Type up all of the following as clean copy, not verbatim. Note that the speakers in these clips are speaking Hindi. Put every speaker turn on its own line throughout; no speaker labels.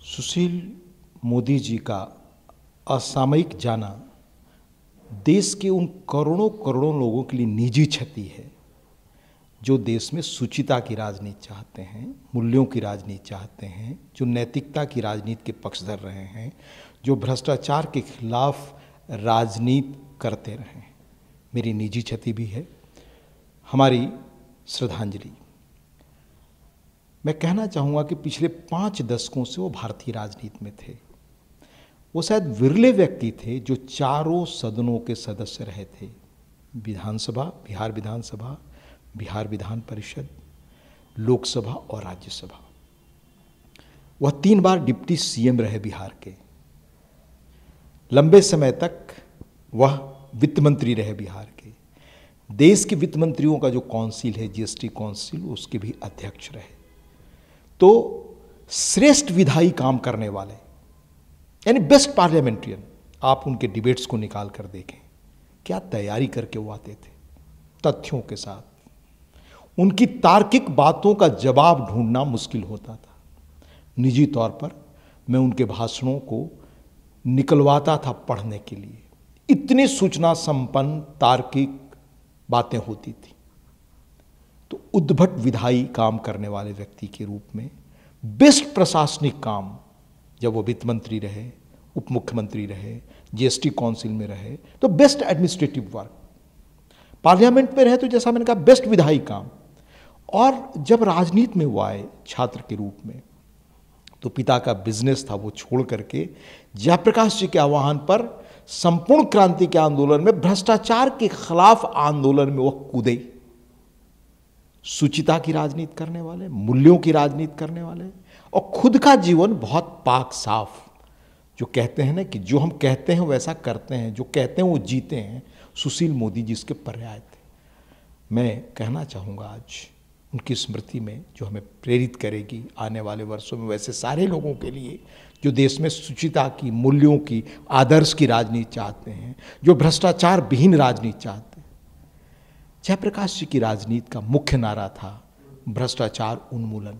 सुशील मोदी जी का असामयिक जाना देश के उन करोड़ों करोड़ों लोगों के लिए निजी क्षति है जो देश में शुचिता की राजनीति चाहते हैं, मूल्यों की राजनीति चाहते हैं, जो नैतिकता की राजनीति के पक्षधर रहे हैं, जो भ्रष्टाचार के खिलाफ राजनीति करते रहे हैं। मेरी निजी क्षति भी है, हमारी श्रद्धांजलि। मैं कहना चाहूँगा कि पिछले 5 दशकों से वो भारतीय राजनीति में थे। वो शायद विरले व्यक्ति थे जो चारों सदनों के सदस्य रहे थे, विधानसभा, बिहार विधानसभा, बिहार विधान परिषद, लोकसभा और राज्यसभा। वह 3 बार डिप्टी सीएम रहे बिहार के। लंबे समय तक वह वित्त मंत्री रहे बिहार के। देश के वित्त मंत्रियों का जो काउंसिल है, जीएसटी काउंसिल, उसके भी अध्यक्ष रहे। तो श्रेष्ठ विधायी काम करने वाले, यानी बेस्ट पार्लियामेंट्रियन। आप उनके डिबेट्स को निकाल कर देखें, क्या तैयारी करके वो आते थे, तथ्यों के साथ। उनकी तार्किक बातों का जवाब ढूंढना मुश्किल होता था। निजी तौर पर मैं उनके भाषणों को निकलवाता था पढ़ने के लिए। इतनी सूचना संपन्न तार्किक बातें होती थी। तो उद्भट विधायी काम करने वाले व्यक्ति के रूप में बेस्ट प्रशासनिक काम, जब वो वित्त मंत्री रहे, उप मुख्यमंत्री रहे, जीएसटी काउंसिल में रहे, तो बेस्ट एडमिनिस्ट्रेटिव वर्क। पार्लियामेंट में रहे तो जैसा मैंने कहा बेस्ट विधायी काम। और जब राजनीति में वो आए छात्र के रूप में, तो पिता का बिजनेस था वो छोड़ करके जयप्रकाश जी के आह्वान पर संपूर्ण क्रांति के आंदोलन में, भ्रष्टाचार के खिलाफ आंदोलन में वो कूदे। शुचिता की राजनीति करने वाले, मूल्यों की राजनीति करने वाले, और खुद का जीवन बहुत पाक साफ। जो कहते हैं ना कि जो हम कहते हैं वैसा करते हैं, जो कहते हैं वो जीते हैं, सुशील मोदी जी इसके पर्याय थे। मैं कहना चाहूँगा आज उनकी स्मृति में, जो हमें प्रेरित करेगी आने वाले वर्षों में, वैसे सारे लोगों के लिए जो देश में शुचिता की, मूल्यों की, आदर्श की राजनीति चाहते हैं, जो भ्रष्टाचार विहीन राजनीति चाहते हैं। जयप्रकाश जी की राजनीति का मुख्य नारा था भ्रष्टाचार उन्मूलन,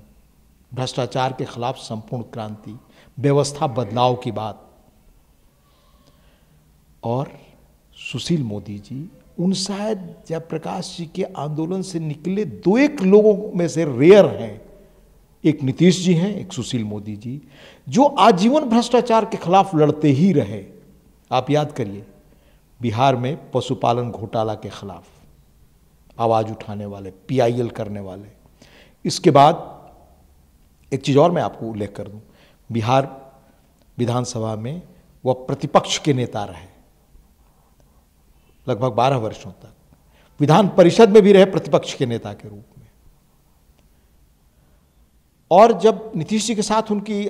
भ्रष्टाचार के खिलाफ संपूर्ण क्रांति, व्यवस्था बदलाव की बात। और सुशील मोदी जी उन शायद जयप्रकाश जी के आंदोलन से निकले 2-1 लोगों में से रेयर हैं। एक नीतीश जी हैं, एक सुशील मोदी जी, जो आजीवन भ्रष्टाचार के खिलाफ लड़ते ही रहे। आप याद करिए, बिहार में पशुपालन घोटाला के खिलाफ आवाज उठाने वाले, पीआईएल करने वाले। इसके बाद एक चीज और मैं आपको उल्लेख कर दूं, बिहार विधानसभा में वह प्रतिपक्ष के नेता रहे लगभग 12 वर्षों तक। विधान परिषद में भी रहे प्रतिपक्ष के नेता के रूप में। और जब नीतीश जी के साथ उनकी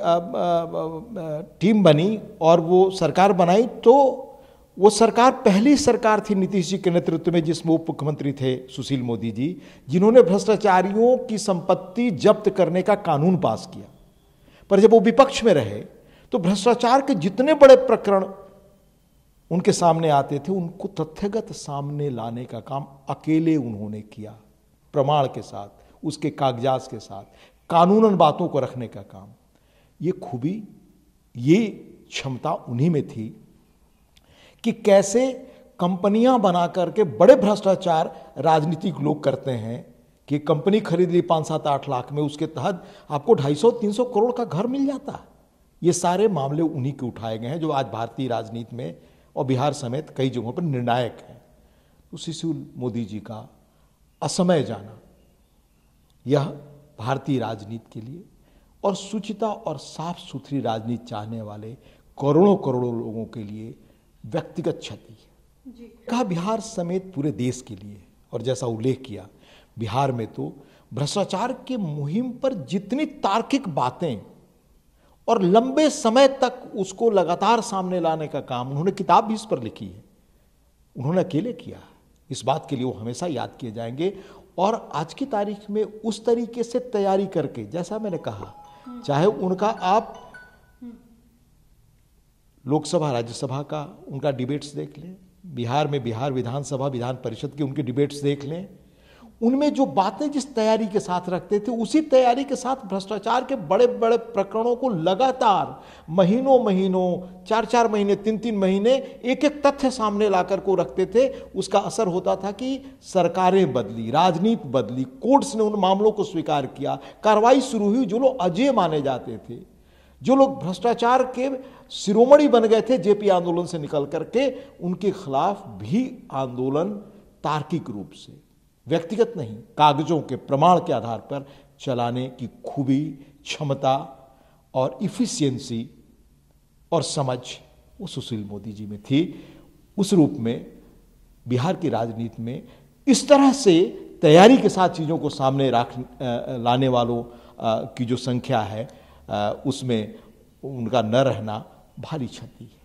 टीम बनी और वो सरकार बनाई, तो वो सरकार पहली सरकार थी नीतीश जी के नेतृत्व में जिसमें उप मुख्यमंत्री थे सुशील मोदी जी, जिन्होंने भ्रष्टाचारियों की संपत्ति जब्त करने का कानून पास किया। पर जब वो विपक्ष में रहे तो भ्रष्टाचार के जितने बड़े प्रकरण उनके सामने आते थे, उनको तथ्यगत सामने लाने का काम अकेले उन्होंने किया, प्रमाण के साथ, उसके कागजात के साथ, कानूनन बातों को रखने का काम। ये खूबी, ये क्षमता उन्हीं में थी कि कैसे कंपनियां बना करके बड़े भ्रष्टाचार राजनीतिक लोग करते हैं कि कंपनी खरीद ली 5-7-8 लाख में, उसके तहत आपको 250-300 करोड़ का घर मिल जाता। ये सारे मामले उन्हीं के उठाए गए हैं जो आज भारतीय राजनीति में और बिहार समेत कई जगहों पर निर्णायक है। तो सुशील मोदी जी का असमय जाना, यह भारतीय राजनीति के लिए और शुचिता और साफ सुथरी राजनीति चाहने वाले करोड़ों करोड़ों लोगों के लिए व्यक्तिगत क्षति है। कहा बिहार समेत पूरे देश के लिए। और जैसा उल्लेख किया, बिहार में तो भ्रष्टाचार के मुहिम पर जितनी तार्किक बातें और लंबे समय तक उसको लगातार सामने लाने का काम, उन्होंने किताब भी इस पर लिखी है, उन्होंने अकेले किया। इस बात के लिए वो हमेशा याद किए जाएंगे। और आज की तारीख में उस तरीके से तैयारी करके, जैसा मैंने कहा, चाहे उनका आप लोकसभा राज्यसभा का उनका डिबेट्स देख लें, बिहार में बिहार विधानसभा विधान परिषद के उनके डिबेट्स देख लें, उनमें जो बातें जिस तैयारी के साथ रखते थे, उसी तैयारी के साथ भ्रष्टाचार के बड़े बड़े प्रकरणों को लगातार महीनों महीनों, 4-4 महीने, 3-3 महीने एक एक तथ्य सामने लाकर को रखते थे। उसका असर होता था कि सरकारें बदली, राजनीति बदली, कोर्ट्स ने उन मामलों को स्वीकार किया, कार्रवाई शुरू हुई। जो लोग अजेय माने जाते थे, जो लोग भ्रष्टाचार के शिरोमणि बन गए थे जेपी आंदोलन से निकल करके, उनके खिलाफ भी आंदोलन तार्किक रूप से, व्यक्तिगत नहीं, कागजों के प्रमाण के आधार पर चलाने की खूबी, क्षमता और इफिशियंसी और समझ वो सुशील मोदी जी में थी। उस रूप में बिहार की राजनीति में इस तरह से तैयारी के साथ चीज़ों को सामने लाने वालों की जो संख्या है, उसमें उनका न रहना भारी क्षति है।